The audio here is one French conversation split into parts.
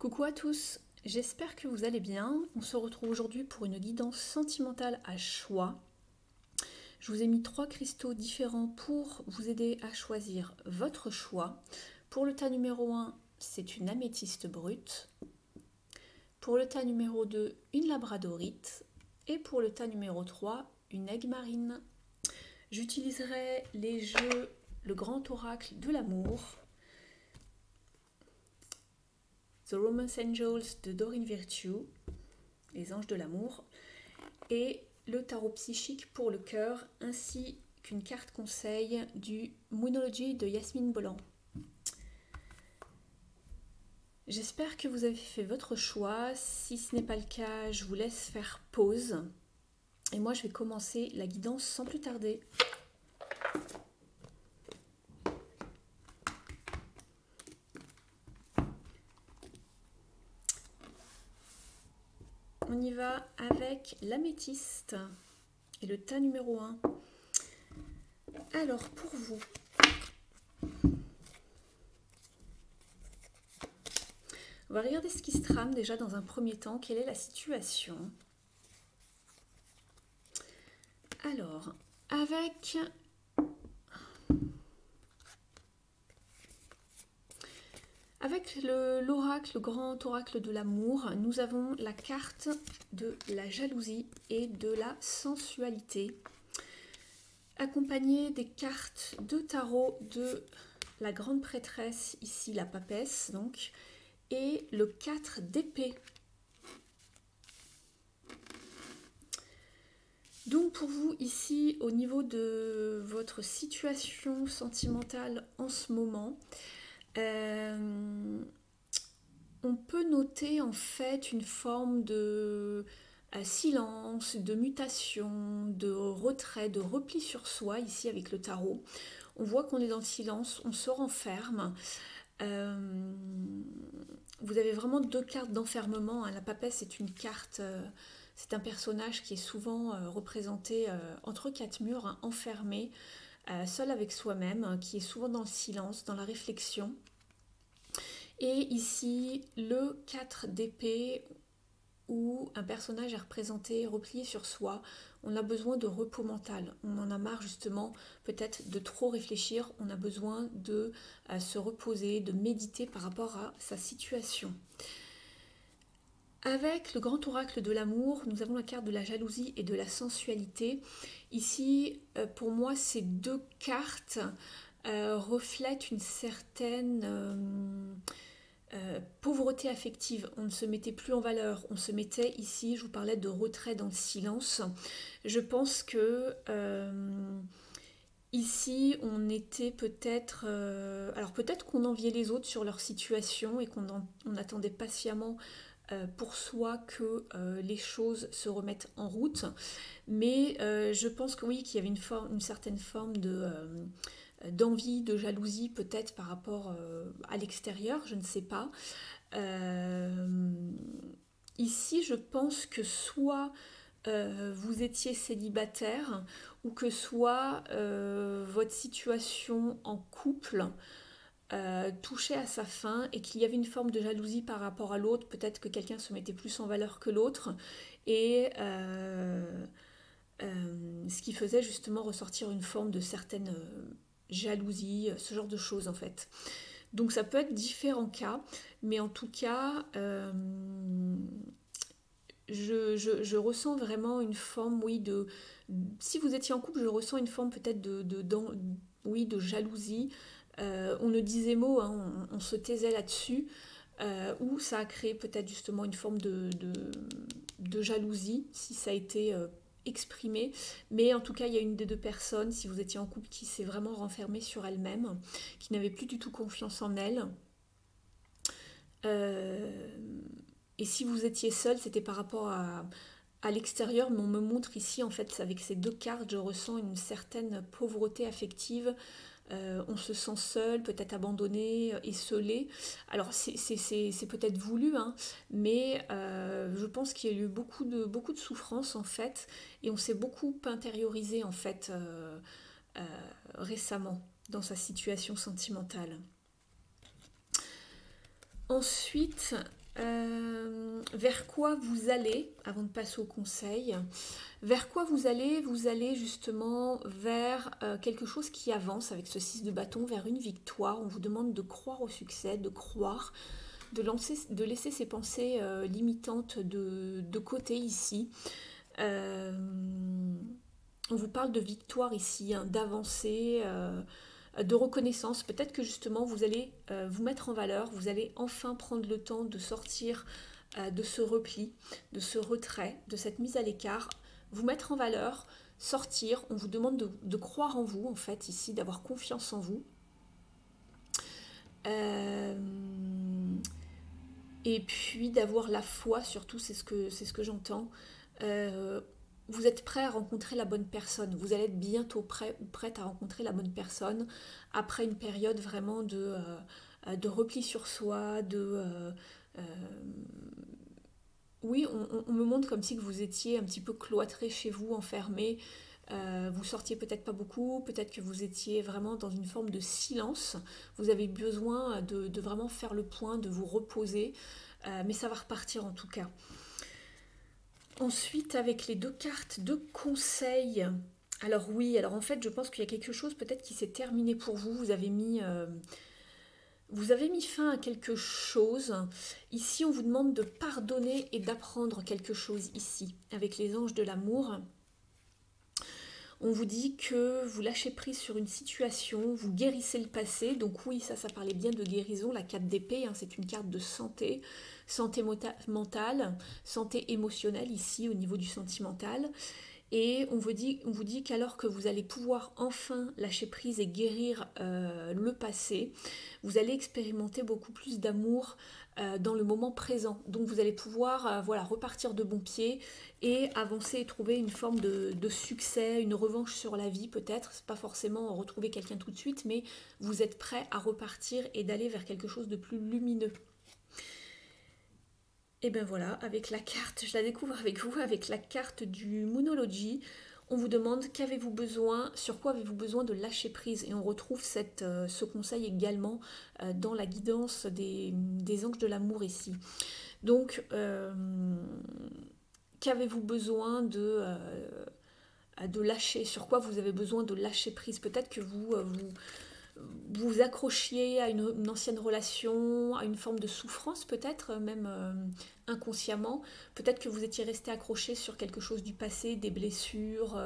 Coucou à tous, j'espère que vous allez bien. On se retrouve aujourd'hui pour une guidance sentimentale à choix. Je vous ai mis 3 cristaux différents pour vous aider à choisir votre choix. Pour le tas numéro 1, c'est une améthyste brute. Pour le tas numéro 2, une labradorite. Et pour le tas numéro 3, une aigue marine. J'utiliserai les jeux Le Grand Oracle de l'amour, The Romance Angels de Doreen Virtue, les anges de l'amour, et le tarot psychique pour le cœur, ainsi qu'une carte conseil du Moonology de Yasmine Bolland. J'espère que vous avez fait votre choix. Si ce n'est pas le cas, je vous laisse faire pause. Et moi, je vais commencer la guidance sans plus tarder. On y va avec l'améthyste et le tas numéro 1. Alors, pour vous, on va regarder ce qui se trame déjà dans un premier temps. Quelle est la situation? Alors, avec l'oracle, le grand oracle de l'amour, nous avons la carte de la jalousie et de la sensualité, accompagnée des cartes de tarot de la grande prêtresse, ici la papesse, donc, et le 4 d'épée. Donc pour vous ici, au niveau de votre situation sentimentale en ce moment, on peut noter en fait une forme de silence, de mutation, de retrait, de repli sur soi ici avec le tarot. On voit qu'on est dans le silence, on se renferme. Vous avez vraiment 2 cartes d'enfermement. La papesse est une carte, c'est un personnage qui est souvent représenté entre 4 murs, enfermé, seul avec soi-même, qui est souvent dans le silence, dans la réflexion. Et ici, le 4 d'épée, où un personnage est représenté, replié sur soi. On a besoin de repos mental. On en a marre justement peut-être de trop réfléchir. On a besoin de se reposer, de méditer par rapport à sa situation. Avec le grand oracle de l'amour, nous avons la carte de la jalousie et de la sensualité. Ici, pour moi, ces 2 cartes reflètent une certaine pauvreté affective. On ne se mettait plus en valeur, on se mettait ici, je vous parlais de retrait dans le silence. Je pense que ici on était peut-être, alors peut-être qu'on enviait les autres sur leur situation et qu'on attendait patiemment pour soi que les choses se remettent en route, mais je pense que oui, qu'il y avait une certaine forme d'envie, de jalousie peut-être par rapport à l'extérieur, je ne sais pas. Ici, je pense que soit vous étiez célibataire ou que soit votre situation en couple touchait à sa fin et qu'il y avait une forme de jalousie par rapport à l'autre, peut-être que quelqu'un se mettait plus en valeur que l'autre et ce qui faisait justement ressortir une forme de certaine jalousie, ce genre de choses en fait. Donc ça peut être différents cas, mais en tout cas, je ressens vraiment une forme, oui, de... Si vous étiez en couple, je ressens une forme peut-être oui, de jalousie. On ne disait mot, hein, on se taisait là-dessus, où ça a créé peut-être justement une forme de jalousie, si ça a été exprimé. Mais en tout cas, il y a une des 2 personnes, si vous étiez en couple, qui s'est vraiment renfermée sur elle-même, qui n'avait plus du tout confiance en elle. Et si vous étiez seul, c'était par rapport à l'extérieur, mais on me montre ici, en fait, avec ces 2 cartes, je ressens une certaine pauvreté affective. On se sent seul, peut-être abandonné, esseulé. Alors c'est peut-être voulu, hein, mais je pense qu'il y a eu beaucoup de souffrance en fait, et on s'est beaucoup intériorisé en fait récemment dans sa situation sentimentale. Ensuite, Vers quoi vous allez, avant de passer au conseil, vers quoi vous allez justement vers quelque chose qui avance avec ce 6 de bâton, vers une victoire. On vous demande de croire au succès, de croire, de laisser ces pensées limitantes de côté ici. Euh, on vous parle de victoire ici, hein, d'avancée, de reconnaissance. Peut-être que justement vous allez vous mettre en valeur, vous allez enfin prendre le temps de sortir de ce repli, de ce retrait, de cette mise à l'écart, vous mettre en valeur, sortir. On vous demande de croire en vous, en fait, ici, d'avoir confiance en vous. Euh, et puis d'avoir la foi, surtout, c'est ce que j'entends. Euh, vous êtes prêt à rencontrer la bonne personne. Vous allez être bientôt prêt ou prête à rencontrer la bonne personne après une période vraiment de repli sur soi, euh, oui, on me montre comme si que vous étiez un petit peu cloîtré chez vous, enfermé. Vous sortiez peut-être pas beaucoup, peut-être que vous étiez vraiment dans une forme de silence. Vous avez besoin de vraiment faire le point, de vous reposer. Mais ça va repartir en tout cas. Ensuite, avec les 2 cartes de conseil. Alors oui, alors en fait, je pense qu'il y a quelque chose peut-être qui s'est terminé pour vous. Vous avez mis fin à quelque chose. Ici, on vous demande de pardonner et d'apprendre quelque chose ici, avec les anges de l'amour. On vous dit que vous lâchez prise sur une situation, vous guérissez le passé. Donc oui, ça parlait bien de guérison. La 4 d'épée, hein, c'est une carte de santé, santé mentale, santé émotionnelle ici au niveau du sentimental. Et on vous dit qu'alors que vous allez pouvoir enfin lâcher prise et guérir le passé, vous allez expérimenter beaucoup plus d'amour dans le moment présent. Donc vous allez pouvoir voilà, repartir de bon pied et avancer et trouver une forme de succès, une revanche sur la vie peut-être. C'est pas forcément retrouver quelqu'un tout de suite, mais vous êtes prêt à repartir et d'aller vers quelque chose de plus lumineux. Et bien voilà, avec la carte, je la découvre avec vous, avec la carte du Moonology, on vous demande qu'avez-vous besoin, sur quoi avez-vous besoin de lâcher prise. Et on retrouve ce conseil également dans la guidance des anges de l'amour ici. Donc, qu'avez-vous besoin de lâcher, sur quoi vous avez besoin de lâcher prise. Peut-être que vous accrochiez à une ancienne relation, à une forme de souffrance peut-être, même inconsciemment. Peut-être que vous étiez resté accroché sur quelque chose du passé, des blessures,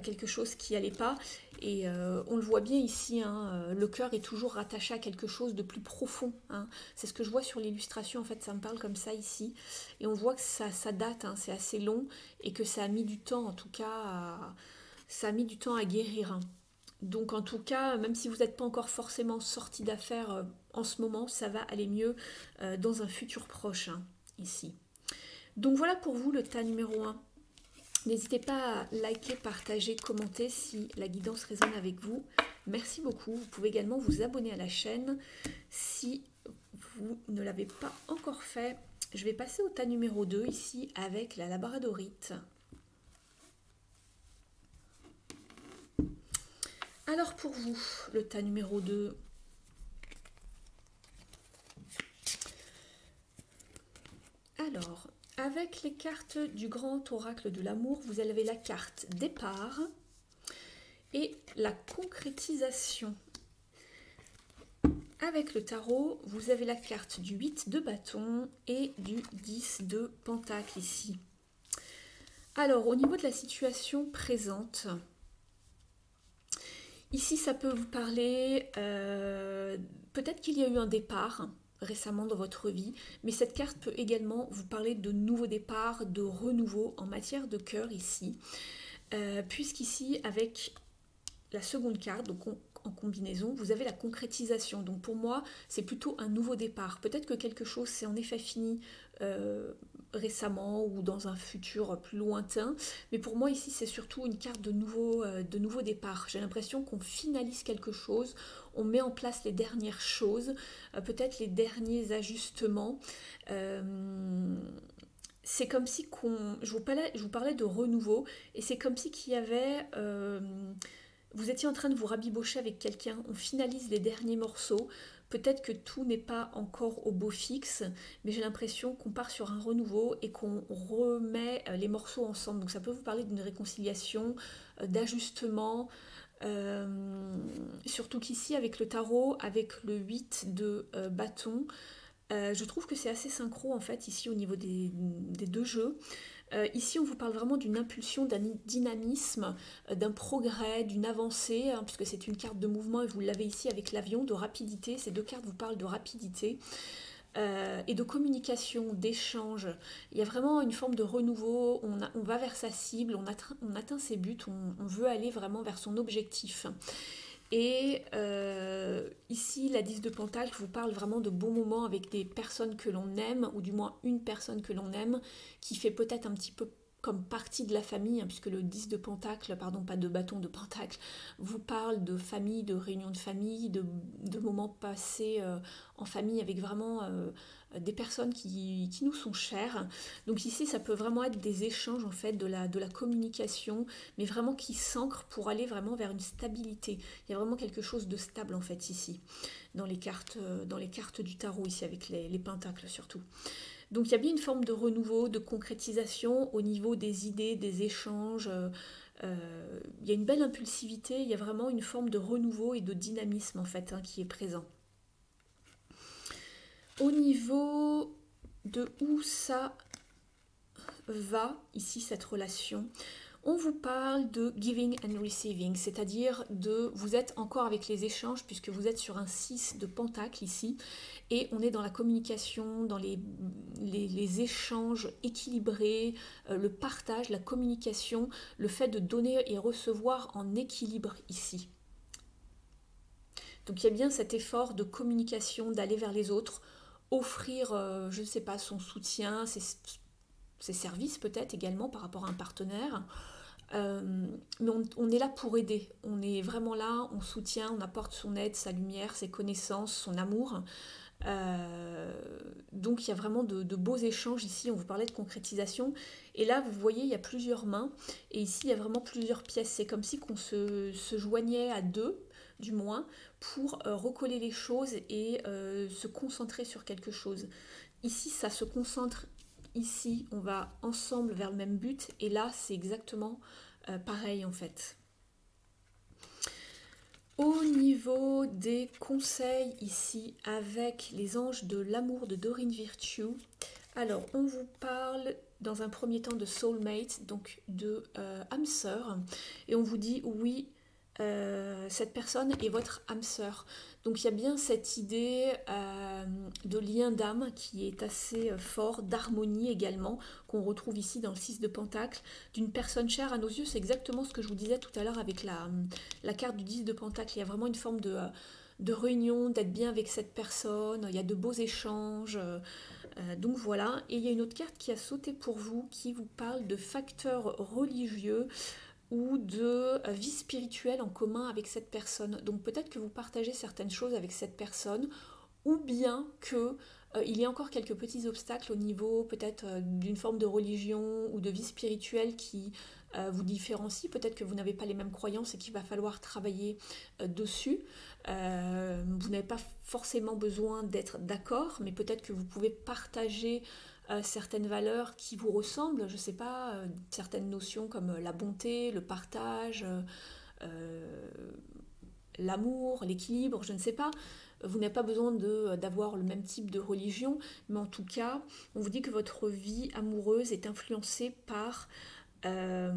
quelque chose qui n'allait pas. Et on le voit bien ici, hein, le cœur est toujours rattaché à quelque chose de plus profond. Hein. C'est ce que je vois sur l'illustration, en fait, ça me parle comme ça ici. Et on voit que ça date, hein, c'est assez long, et que ça a mis du temps, en tout cas, ça a mis du temps à guérir. Hein. Donc en tout cas, même si vous n'êtes pas encore forcément sorti d'affaires en ce moment, ça va aller mieux dans un futur proche, hein, ici. Donc voilà pour vous le tas numéro 1. N'hésitez pas à liker, partager, commenter si la guidance résonne avec vous. Merci beaucoup. Vous pouvez également vous abonner à la chaîne si vous ne l'avez pas encore fait. Je vais passer au tas numéro 2 ici avec la labradorite. Alors pour vous, le tas numéro 2. Alors, avec les cartes du grand oracle de l'amour, vous avez la carte départ et la concrétisation. Avec le tarot, vous avez la carte du 8 de bâton et du 10 de pentacle ici. Alors, au niveau de la situation présente, ici, ça peut vous parler, peut-être qu'il y a eu un départ récemment dans votre vie, mais cette carte peut également vous parler de nouveaux départs, de renouveau en matière de cœur ici, puisqu'ici, avec la seconde carte, donc en combinaison, vous avez la concrétisation. Donc pour moi, c'est plutôt un nouveau départ. Peut-être que quelque chose s'est en effet fini récemment ou dans un futur plus lointain, mais pour moi ici c'est surtout une carte de nouveau départ. J'ai l'impression qu'on finalise quelque chose, on met en place les dernières choses, peut-être les derniers ajustements. C'est comme si je vous parlais de renouveau, et c'est comme si qu'il y avait... vous étiez en train de vous rabibocher avec quelqu'un, on finalise les derniers morceaux, Peut-être que tout n'est pas encore au beau fixe, mais j'ai l'impression qu'on part sur un renouveau et qu'on remet les morceaux ensemble. Donc ça peut vous parler d'une réconciliation, d'ajustement, surtout qu'ici avec le tarot, avec le 8 de bâton, je trouve que c'est assez synchro en fait ici au niveau des deux jeux. Ici, on vous parle vraiment d'une impulsion, d'un dynamisme, d'un progrès, d'une avancée, hein, puisque c'est une carte de mouvement et vous l'avez ici avec l'avion, de rapidité. Ces deux cartes vous parlent de rapidité et de communication, d'échange. Il y a vraiment une forme de renouveau, on va vers sa cible, on atteint ses buts, on veut aller vraiment vers son objectif. Et ici, la 10 de Pentacle vous parle vraiment de bons moments avec des personnes que l'on aime, ou du moins une personne que l'on aime, qui fait peut-être un petit peu comme partie de la famille, hein, puisque le 10 de Pentacle, pardon, pas de bâton de Pentacle, vous parle de famille, de réunion de famille, de moments passés en famille avec vraiment des personnes qui nous sont chères. Donc ici, ça peut vraiment être des échanges en fait, de la communication, mais vraiment qui s'ancrent pour aller vraiment vers une stabilité. Il y a vraiment quelque chose de stable en fait ici, dans les cartes du tarot, ici avec les pentacles surtout. Donc il y a bien une forme de renouveau, de concrétisation au niveau des idées, des échanges. Il y a une belle impulsivité, il y a vraiment une forme de renouveau et de dynamisme en fait, hein, qui est présent. Au niveau de où ça va, ici, cette relation, on vous parle de giving and receiving, c'est-à-dire de vous êtes encore avec les échanges puisque vous êtes sur un 6 de pentacle ici et on est dans la communication, dans les échanges équilibrés, le partage, la communication, le fait de donner et recevoir en équilibre ici. Donc il y a bien cet effort de communication, d'aller vers les autres, offrir, je ne sais pas, son soutien, ses services peut-être également par rapport à un partenaire. Mais on est là pour aider, on est vraiment là, on soutient, on apporte son aide, sa lumière, ses connaissances, son amour. Donc il y a vraiment de beaux échanges ici, on vous parlait de concrétisation. Et là, vous voyez, il y a plusieurs mains, et ici, il y a vraiment plusieurs pièces. C'est comme si qu'on se joignait à deux, du moins, pour recoller les choses et se concentrer sur quelque chose. Ici, ça se concentre. Ici, on va ensemble vers le même but, et là, c'est exactement pareil en fait. Au niveau des conseils ici avec les anges de l'amour de Doreen Virtue, alors on vous parle dans un premier temps de soulmate, donc de âme sœur, et on vous dit oui, cette personne est votre âme sœur. Donc il y a bien cette idée de lien d'âme qui est assez fort, d'harmonie également, qu'on retrouve ici dans le 6 de Pentacle, d'une personne chère à nos yeux. C'est exactement ce que je vous disais tout à l'heure avec la carte du 10 de Pentacle. Il y a vraiment une forme de réunion, d'être bien avec cette personne, il y a de beaux échanges. Donc voilà, et il y a une autre carte qui a sauté pour vous, qui vous parle de facteurs religieux, ou de vie spirituelle en commun avec cette personne. Donc peut-être que vous partagez certaines choses avec cette personne, ou bien que il y a encore quelques petits obstacles au niveau peut-être d'une forme de religion ou de vie spirituelle qui vous différencie. Peut-être que vous n'avez pas les mêmes croyances et qu'il va falloir travailler dessus. Vous n'avez pas forcément besoin d'être d'accord, mais peut-être que vous pouvez partager certaines valeurs qui vous ressemblent, je ne sais pas, certaines notions comme la bonté, le partage, l'amour, l'équilibre, je ne sais pas. Vous n'avez pas besoin d'avoir le même type de religion, mais en tout cas, on vous dit que votre vie amoureuse est influencée par un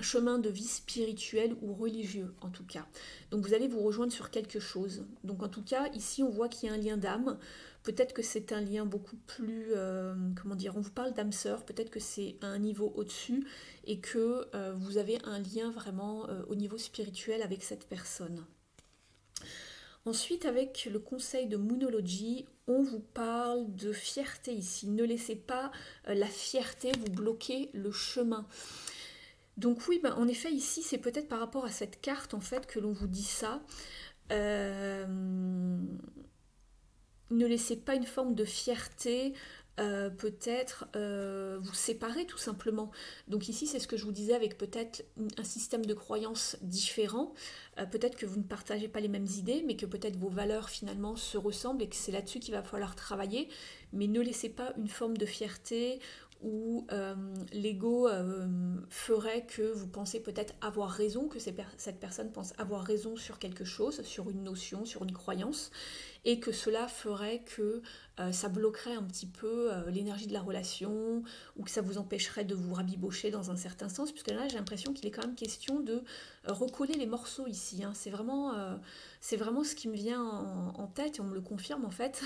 chemin de vie spirituel ou religieux, en tout cas. Donc vous allez vous rejoindre sur quelque chose. Donc en tout cas, ici, on voit qu'il y a un lien d'âme. Peut-être que c'est un lien beaucoup plus, comment dire, on vous parle d'âme sœur, peut-être que c'est à un niveau au-dessus et que vous avez un lien vraiment au niveau spirituel avec cette personne. Ensuite, avec le conseil de Moonology, on vous parle de fierté ici. Ne laissez pas la fierté vous bloquer le chemin. Donc oui, ben, en effet, ici, c'est peut-être par rapport à cette carte, en fait, que l'on vous dit ça. Ne laissez pas une forme de fierté peut-être vous séparer tout simplement. Donc ici, c'est ce que je vous disais avec peut-être un système de croyances différent. Peut-être que vous ne partagez pas les mêmes idées, mais que peut-être vos valeurs finalement se ressemblent et que c'est là-dessus qu'il va falloir travailler. Mais ne laissez pas une forme de fierté où l'ego ferait que vous pensez peut-être avoir raison, que cette personne pense avoir raison sur quelque chose, sur une notion, sur une croyance, et que cela ferait que ça bloquerait un petit peu l'énergie de la relation, ou que ça vous empêcherait de vous rabibocher dans un certain sens, puisque là j'ai l'impression qu'il est quand même question de recoller les morceaux ici, hein. C'est vraiment ce qui me vient en tête, et on me le confirme en fait.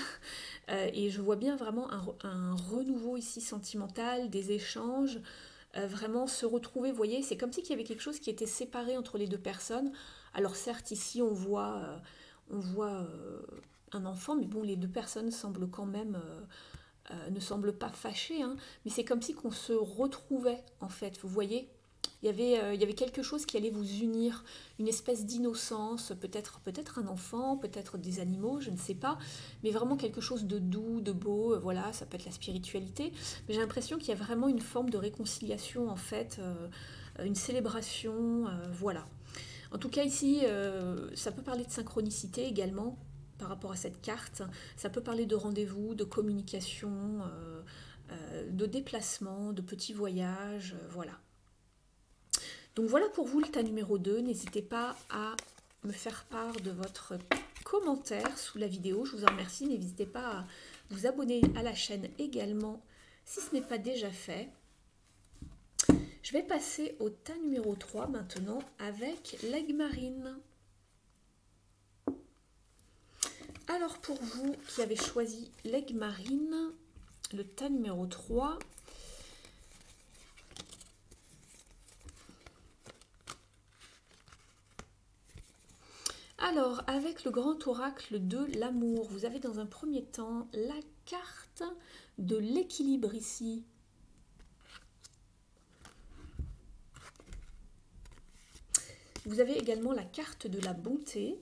Et je vois bien vraiment un renouveau ici sentimental, des échanges, vraiment se retrouver, vous voyez, c'est comme si il y avait quelque chose qui était séparé entre les deux personnes. Alors certes, ici on voit un enfant, mais bon, les deux personnes semblent quand même, ne semblent pas fâchées, hein, mais c'est comme si qu'on se retrouvait, en fait, vous voyez. Il y avait quelque chose qui allait vous unir, une espèce d'innocence, peut-être un enfant, peut-être des animaux, je ne sais pas, mais vraiment quelque chose de doux, de beau, voilà, ça peut être la spiritualité, mais j'ai l'impression qu'il y a vraiment une forme de réconciliation, en fait, une célébration, voilà. En tout cas, ici, ça peut parler de synchronicité également par rapport à cette carte. Ça peut parler de rendez-vous, de communication, de déplacement, de petits voyages, voilà. Donc voilà pour vous le tas numéro 2. N'hésitez pas à me faire part de votre commentaire sous la vidéo. Je vous en remercie. N'hésitez pas à vous abonner à la chaîne également si ce n'est pas déjà fait. Je vais passer au tas numéro 3 maintenant avec l'aigle marine. Alors pour vous qui avez choisi l'aigle marine, le tas numéro 3, alors avec le grand oracle de l'amour, vous avez dans un premier temps la carte de l'équilibre ici. Vous avez également la carte de la bonté.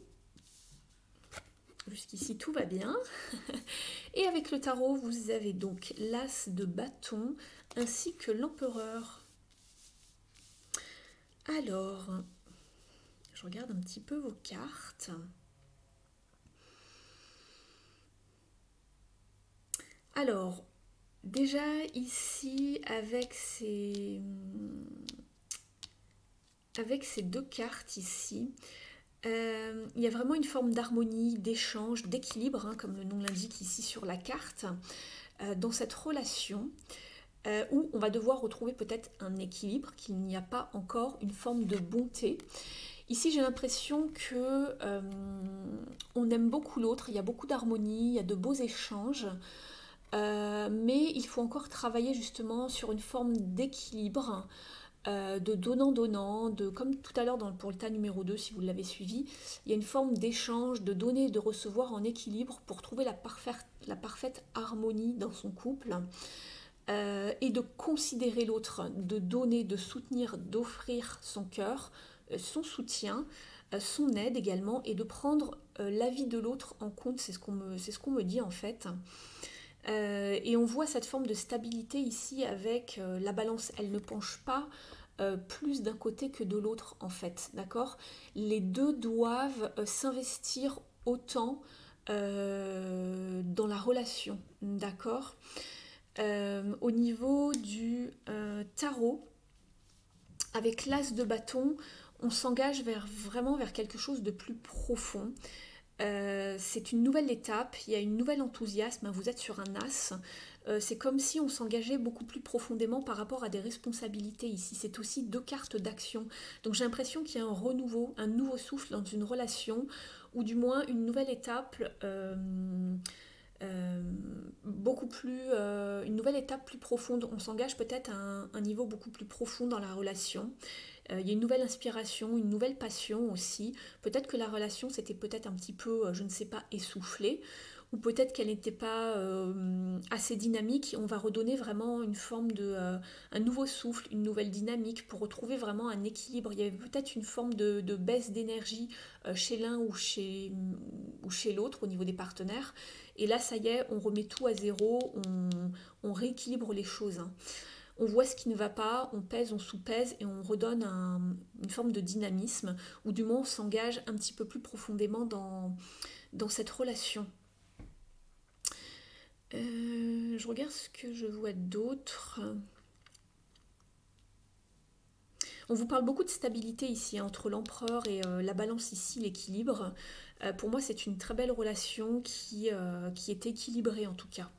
Jusqu'ici, tout va bien. Et avec le tarot, vous avez donc l'as de bâton ainsi que l'empereur. Alors, je regarde un petit peu vos cartes. Alors, déjà ici, avec ces deux cartes ici, il y a vraiment une forme d'harmonie, d'échange, d'équilibre, hein, comme le nom l'indique ici sur la carte, dans cette relation où on va devoir retrouver peut-être un équilibre, qu'il n'y a pas encore une forme de bonté. Ici, j'ai l'impression que on aime beaucoup l'autre, il y a beaucoup d'harmonie, il y a de beaux échanges, mais il faut encore travailler justement sur une forme d'équilibre, de donnant-donnant, comme tout à l'heure pour le tas numéro 2, si vous l'avez suivi, il y a une forme d'échange, de donner et de recevoir en équilibre pour trouver la parfaite harmonie dans son couple, et de considérer l'autre, de donner, de soutenir, d'offrir son cœur, son soutien, son aide également, et de prendre l'avis de l'autre en compte, c'est ce qu'on me dit en fait. Et on voit cette forme de stabilité ici avec la balance, elle ne penche pas plus d'un côté que de l'autre en fait, d'accord? Les deux doivent s'investir autant dans la relation, d'accord? Au niveau du tarot, avec l'as de bâton, on s'engage vraiment vers quelque chose de plus profond. C'est une nouvelle étape, il y a une nouvelle enthousiasme, vous êtes sur un as, c'est comme si on s'engageait beaucoup plus profondément par rapport à des responsabilités ici, c'est aussi deux cartes d'action, donc j'ai l'impression qu'il y a un renouveau, un nouveau souffle dans une relation, ou du moins une nouvelle étape, une nouvelle étape plus profonde, on s'engage peut-être à un niveau beaucoup plus profond dans la relation. Il y a une nouvelle inspiration, une nouvelle passion aussi. Peut-être que la relation s'était peut-être un petit peu, je ne sais pas, essoufflée. ou peut-être qu'elle n'était pas assez dynamique. On va redonner vraiment une forme de un nouveau souffle, une nouvelle dynamique pour retrouver vraiment un équilibre. Il y avait peut-être une forme de baisse d'énergie chez l'un ou chez l'autre au niveau des partenaires. Et là, ça y est, on remet tout à zéro, on rééquilibre les choses, hein. On voit ce qui ne va pas, on pèse, on sous-pèse et on redonne une forme de dynamisme, ou du moins on s'engage un petit peu plus profondément dans cette relation. Je regarde ce que je vois d'autre. On vous parle beaucoup de stabilité ici, hein, entre l'empereur et la balance ici, l'équilibre. Pour moi, c'est une très belle relation qui est équilibrée en tout cas.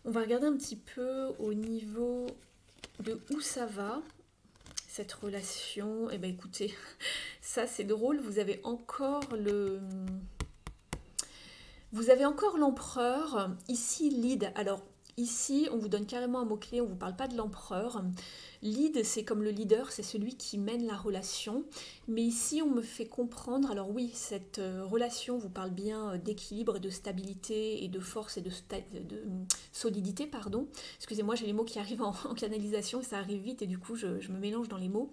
On va regarder un petit peu au niveau de où ça va, cette relation. Eh bien écoutez, ça c'est drôle, vous avez encore l'empereur, ici lead. Alors ici, on vous donne carrément un mot-clé, on ne vous parle pas de l'empereur. Lead, c'est comme le leader, c'est celui qui mène la relation. Mais ici, on me fait comprendre, alors oui, cette relation vous parle bien d'équilibre, de stabilité et de force et de solidité, pardon. Excusez-moi, j'ai les mots qui arrivent en canalisation et ça arrive vite et du coup, je me mélange dans les mots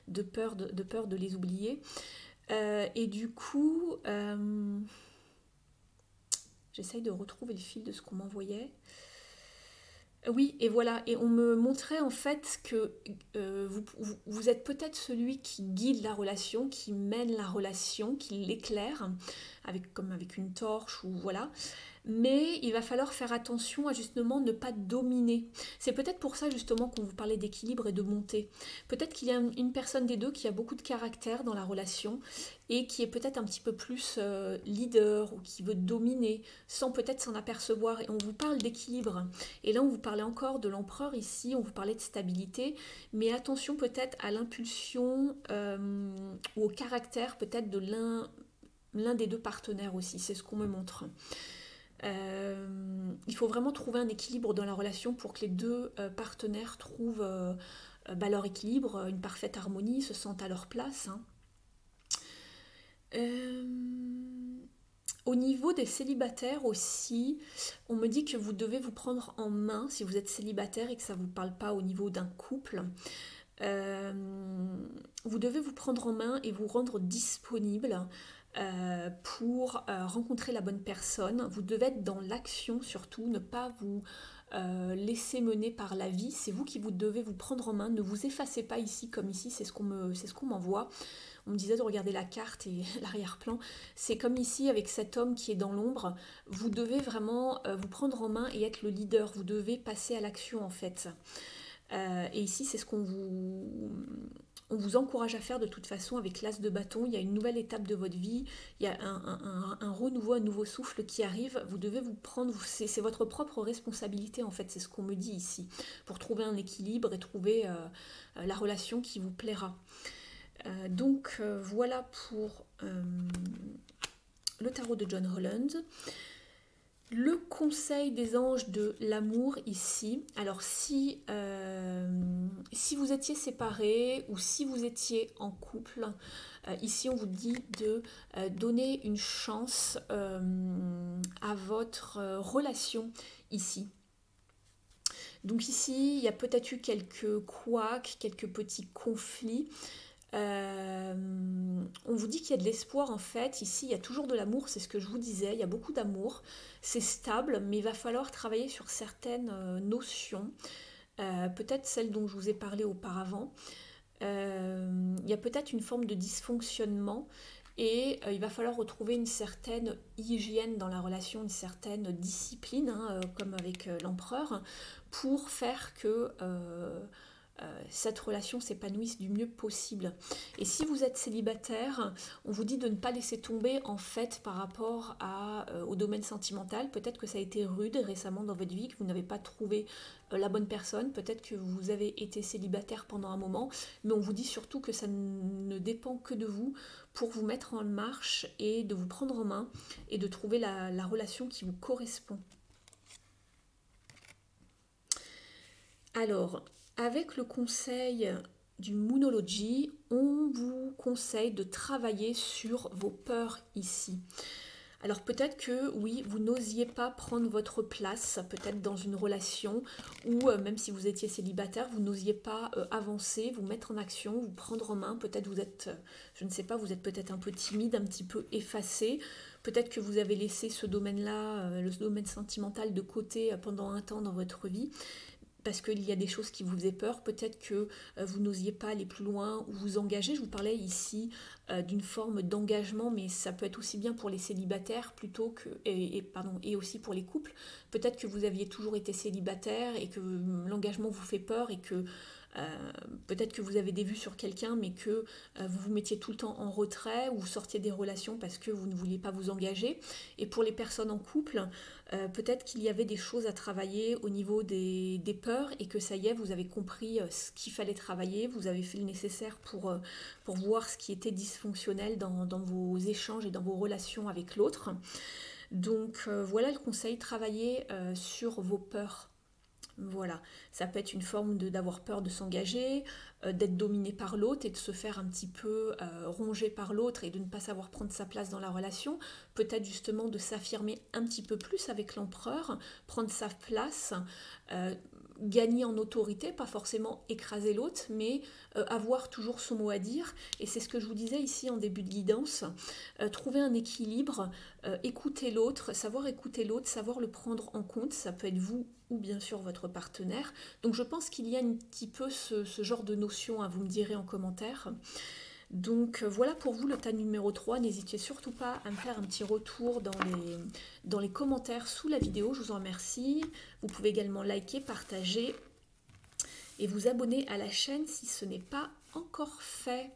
de peur de les oublier. Et du coup, j'essaye de retrouver le fil de ce qu'on m'envoyait. Oui, et voilà, et on me montrait en fait que vous êtes peut-être celui qui guide la relation, qui mène la relation, qui l'éclaire, comme avec une torche ou voilà. Mais il va falloir faire attention à justement ne pas dominer. C'est peut-être pour ça justement qu'on vous parlait d'équilibre et de montée. Peut-être qu'il y a une personne des deux qui a beaucoup de caractère dans la relation et qui est peut-être un petit peu plus leader ou qui veut dominer sans peut-être s'en apercevoir. Et on vous parle d'équilibre. Et là, on vous parlait encore de l'empereur ici, on vous parlait de stabilité. Mais attention peut-être à l'impulsion ou au caractère peut-être de l'un des deux partenaires aussi. C'est ce qu'on me montre. Il faut vraiment trouver un équilibre dans la relation pour que les deux partenaires trouvent leur équilibre, une parfaite harmonie, se sentent à leur place, hein. Au niveau des célibataires aussi, on me dit que vous devez vous prendre en main si vous êtes célibataire et que ça ne vous parle pas au niveau d'un couple. Vous devez vous prendre en main et vous rendre disponible pour rencontrer la bonne personne. Vous devez être dans l'action surtout, ne pas vous laisser mener par la vie. C'est vous qui vous devez vous prendre en main. Ne vous effacez pas ici comme ici, c'est ce qu'on m'envoie. On me disait de regarder la carte et l'arrière-plan. C'est comme ici avec cet homme qui est dans l'ombre. Vous devez vraiment vous prendre en main et être le leader. Vous devez passer à l'action en fait. Et ici, c'est ce qu'on vous encourage à faire de toute façon avec l'as de bâton. Il y a une nouvelle étape de votre vie, il y a un renouveau, un nouveau souffle qui arrive. Vous devez vous prendre, c'est votre propre responsabilité en fait, c'est ce qu'on me dit ici, pour trouver un équilibre et trouver la relation qui vous plaira. Donc voilà pour le tarot de John Holland. Le conseil des anges de l'amour ici, alors si vous étiez séparés ou si vous étiez en couple, ici on vous dit de donner une chance à votre relation ici. Donc ici, il y a peut-être eu quelques couacs, quelques petits conflits. On vous dit qu'il y a de l'espoir en fait, ici il y a toujours de l'amour, c'est ce que je vous disais, il y a beaucoup d'amour, c'est stable, mais il va falloir travailler sur certaines notions, peut-être celles dont je vous ai parlé auparavant. Il y a peut-être une forme de dysfonctionnement et il va falloir retrouver une certaine hygiène dans la relation, une certaine discipline, hein, comme avec l'empereur, pour faire que cette relation s'épanouisse du mieux possible. Et si vous êtes célibataire, on vous dit de ne pas laisser tomber en fait par rapport au domaine sentimental. Peut-être que ça a été rude récemment dans votre vie, que vous n'avez pas trouvé la bonne personne, peut-être que vous avez été célibataire pendant un moment, mais on vous dit surtout que ça ne dépend que de vous pour vous mettre en marche et de vous prendre en main et de trouver la relation qui vous correspond. Alors, avec le conseil du Moonology, on vous conseille de travailler sur vos peurs ici. Alors peut-être que oui, vous n'osiez pas prendre votre place, peut-être dans une relation, ou même si vous étiez célibataire, vous n'osiez pas avancer, vous mettre en action, vous prendre en main. Peut-être vous êtes, je ne sais pas, vous êtes peut-être un peu timide, un petit peu effacé. Peut-être que vous avez laissé ce domaine-là, le domaine sentimental de côté pendant un temps dans votre vie parce qu'il y a des choses qui vous faisaient peur, peut-être que vous n'osiez pas aller plus loin ou vous engager. Je vous parlais ici d'une forme d'engagement, mais ça peut être aussi bien pour les célibataires plutôt que, pardon, et aussi pour les couples. Peut-être que vous aviez toujours été célibataire et que l'engagement vous fait peur et que peut-être que vous avez des vues sur quelqu'un, mais que vous vous mettiez tout le temps en retrait ou vous sortiez des relations parce que vous ne vouliez pas vous engager. Et pour les personnes en couple, peut-être qu'il y avait des choses à travailler au niveau des peurs et que ça y est, vous avez compris ce qu'il fallait travailler, vous avez fait le nécessaire pour voir ce qui était dysfonctionnel dans vos échanges et dans vos relations avec l'autre. Donc voilà le conseil, travailler sur vos peurs. Voilà, ça peut être une forme d'avoir peur de s'engager, d'être dominé par l'autre et de se faire un petit peu ronger par l'autre et de ne pas savoir prendre sa place dans la relation. Peut-être justement de s'affirmer un petit peu plus avec l'empereur, prendre sa place, gagner en autorité, pas forcément écraser l'autre, mais avoir toujours son mot à dire. Et c'est ce que je vous disais ici en début de guidance, trouver un équilibre, écouter l'autre, savoir le prendre en compte, ça peut être vous ou bien sûr votre partenaire. Donc je pense qu'il y a un petit peu ce genre de notion, hein, vous me direz en commentaire. Donc voilà pour vous le tas numéro 3. N'hésitez surtout pas à me faire un petit retour dans les commentaires sous la vidéo. Je vous en remercie. Vous pouvez également liker, partager et vous abonner à la chaîne si ce n'est pas encore fait.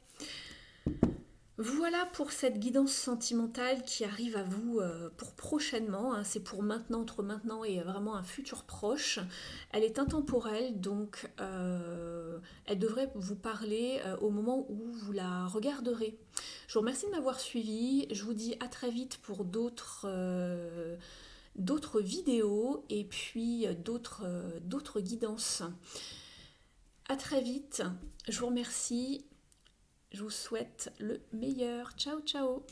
Voilà pour cette guidance sentimentale qui arrive à vous pour prochainement, hein, c'est pour maintenant, entre maintenant et vraiment un futur proche. Elle est intemporelle, donc elle devrait vous parler au moment où vous la regarderez. Je vous remercie de m'avoir suivi, je vous dis à très vite pour d'autres vidéos et puis d'autres guidances. À très vite, je vous remercie. Je vous souhaite le meilleur. Ciao, ciao!